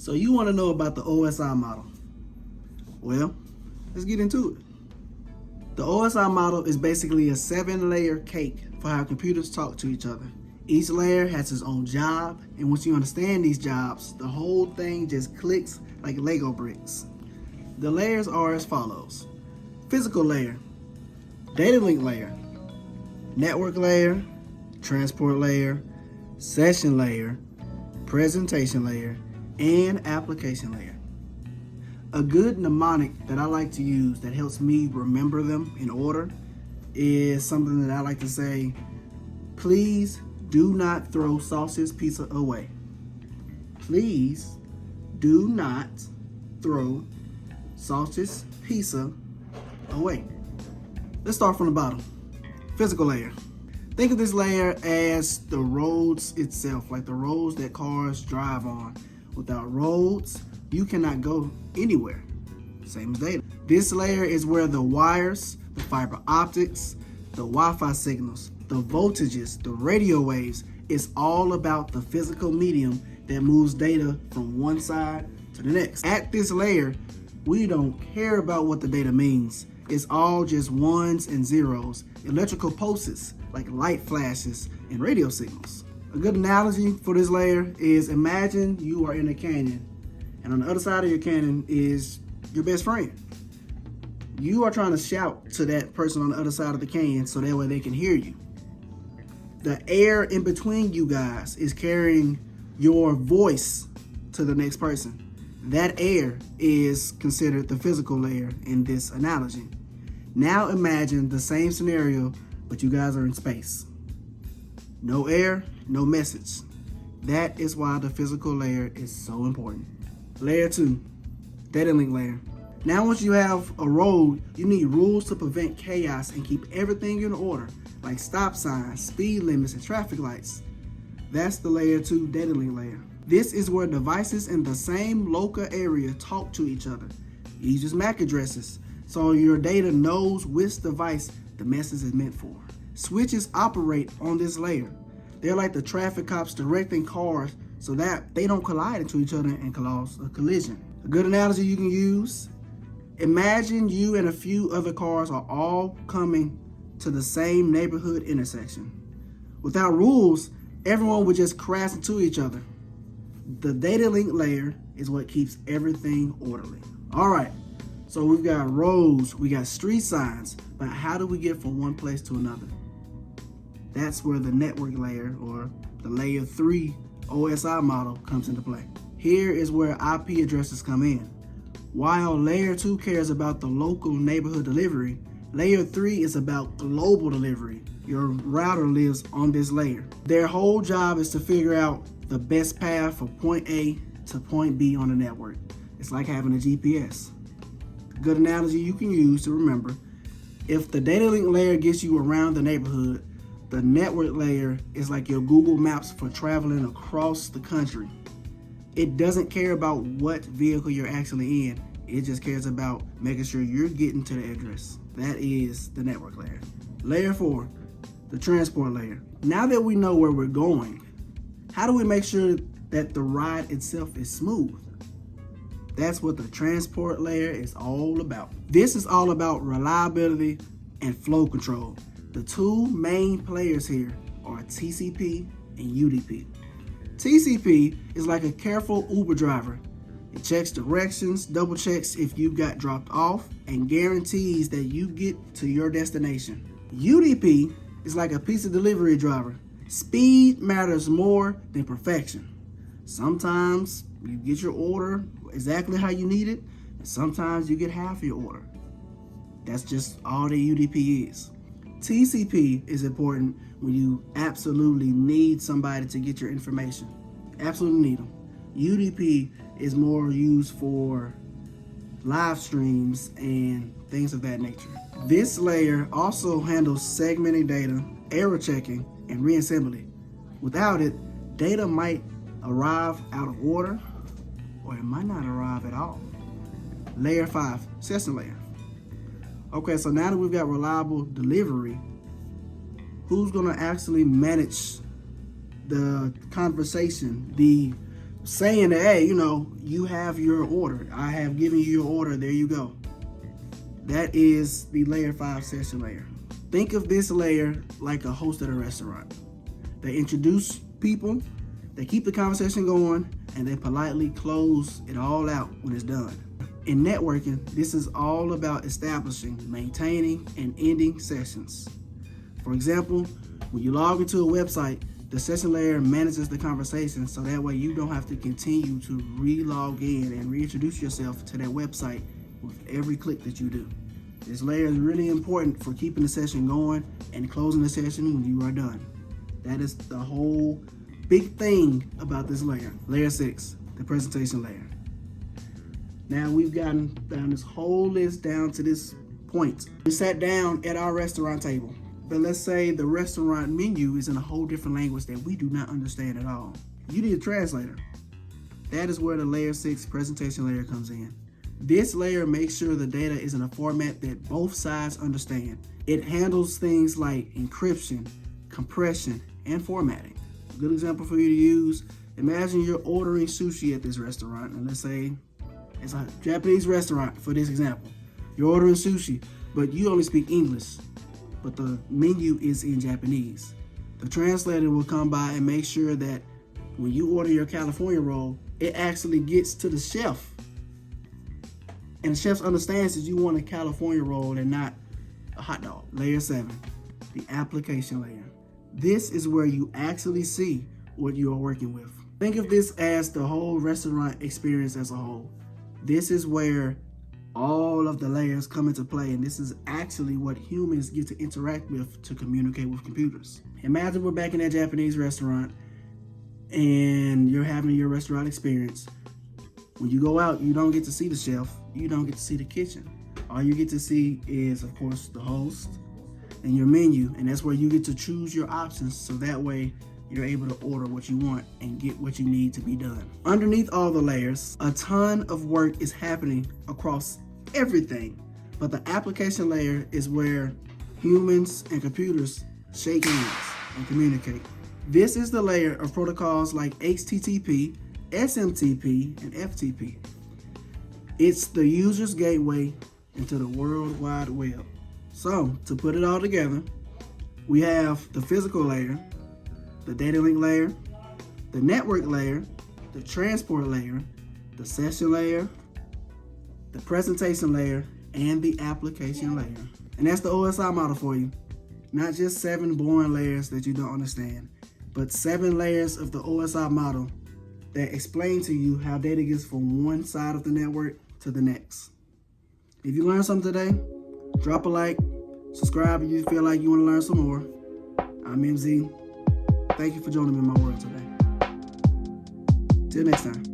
So you want to know about the OSI model? Well, let's get into it. The OSI model is basically a 7-layer cake for how computers talk to each other. Each layer has its own job, and once you understand these jobs, the whole thing just clicks like Lego bricks. The layers are as follows: physical layer, data link layer, network layer, transport layer, session layer, presentation layer, and application layer. A good mnemonic that I like to use that helps me remember them in order is something that I like to say: please do not throw sausage pizza away. Please do not throw sausage pizza away. Let's start from the bottom. Physical layer. Think of this layer as the roads itself, like the roads that cars drive on. Without roads, you cannot go anywhere. Same as data. This layer is where the wires, the fiber optics, the Wi-Fi signals, the voltages, the radio waves, it's all about the physical medium that moves data from one side to the next. At this layer, we don't care about what the data means. It's all just ones and zeros, electrical pulses like light flashes and radio signals. A good analogy for this layer is, imagine you are in a canyon, and on the other side of your canyon is your best friend. You are trying to shout to that person on the other side of the canyon so that way they can hear you. The air in between you guys is carrying your voice to the next person. That air is considered the physical layer in this analogy. Now imagine the same scenario, but you guys are in space. No air, no message. That is why the physical layer is so important. Layer 2, data link layer. Now once you have a road, you need rules to prevent chaos and keep everything in order, like stop signs, speed limits, and traffic lights. That's the layer 2 data link layer. This is where devices in the same local area talk to each other. It uses MAC addresses, so your data knows which device the message is meant for. Switches operate on this layer. They're like the traffic cops directing cars so that they don't collide into each other and cause a collision. A good analogy you can use: imagine you and a few other cars are all coming to the same neighborhood intersection. Without rules, everyone would just crash into each other. The data link layer is what keeps everything orderly. All right, so we've got roads, we got street signs, but how do we get from one place to another? That's where the network layer, or the layer 3 OSI model, comes into play. Here is where IP addresses come in. While layer 2 cares about the local neighborhood delivery, layer 3 is about global delivery. Your router lives on this layer. Their whole job is to figure out the best path from point A to point B on the network. It's like having a GPS. A good analogy you can use to remember: if the data link layer gets you around the neighborhood, the network layer is like your Google Maps for traveling across the country. It doesn't care about what vehicle you're actually in. It just cares about making sure you're getting to the address. That is the network layer. Layer 4, the transport layer. Now that we know where we're going, how do we make sure that the ride itself is smooth? That's what the transport layer is all about. This is all about reliability and flow control. The two main players here are TCP and UDP. TCP is like a careful Uber driver. It checks directions, double checks if you got dropped off, and guarantees that you get to your destination. UDP is like a pizza delivery driver. Speed matters more than perfection. Sometimes you get your order exactly how you need it, and sometimes you get half your order. That's just all the UDP is. TCP is important when you absolutely need somebody to get your information. Absolutely need them. UDP is more used for live streams and things of that nature. This layer also handles segmenting data, error checking, and reassembly. Without it, data might arrive out of order, or it might not arrive at all. Layer 5, session layer. Okay, so now that we've got reliable delivery, who's gonna actually manage the conversation, the saying that, hey, you have your order. I have given you your order. There you go. That is the layer 5 session layer. Think of this layer like a host at a restaurant. They introduce people, they keep the conversation going, and they politely close it all out when it's done. In networking, this is all about establishing, maintaining, and ending sessions. For example, when you log into a website, the session layer manages the conversation so that way you don't have to continue to re-log in and reintroduce yourself to that website with every click that you do. This layer is really important for keeping the session going and closing the session when you are done. That is the whole big thing about this layer. Layer 6, the presentation layer. Now we've gotten down this whole list down to this point. We sat down at our restaurant table, but let's say the restaurant menu is in a whole different language that we do not understand at all. You need a translator. That is where the layer 6 presentation layer comes in. This layer makes sure the data is in a format that both sides understand. It handles things like encryption, compression, and formatting. A good example for you to use, imagine you're ordering sushi at this restaurant, and let's say it's a Japanese restaurant for this example. You're ordering sushi, but you only speak English, but the menu is in Japanese. The translator will come by and make sure that when you order your California roll, it actually gets to the chef. And the chef understands that you want a California roll and not a hot dog. Layer 7, the application layer. This is where you actually see what you are working with. Think of this as the whole restaurant experience as a whole. This is where all of the layers come into play, and this is actually what humans get to interact with to communicate with computers. Imagine we're back in that Japanese restaurant and you're having your restaurant experience. When you go out, you don't get to see the chef, you don't get to see the kitchen. All you get to see is, of course, the host and your menu, and that's where you get to choose your options so that way you're able to order what you want and get what you need to be done. Underneath all the layers, a ton of work is happening across everything, but the application layer is where humans and computers shake hands and communicate. This is the layer of protocols like HTTP, SMTP, and FTP. It's the user's gateway into the World Wide Web. So, to put it all together, we have the physical layer, the data link layer, the network layer, the transport layer, the session layer, the presentation layer, and the application layer. And that's the OSI model for you. Not just 7 boring layers that you don't understand, but 7 layers of the OSI model that explain to you how data gets from one side of the network to the next. If you learned something today, drop a like, subscribe if you feel like you want to learn some more. I'm MZ. Thank you for joining me in my world today. Till next time.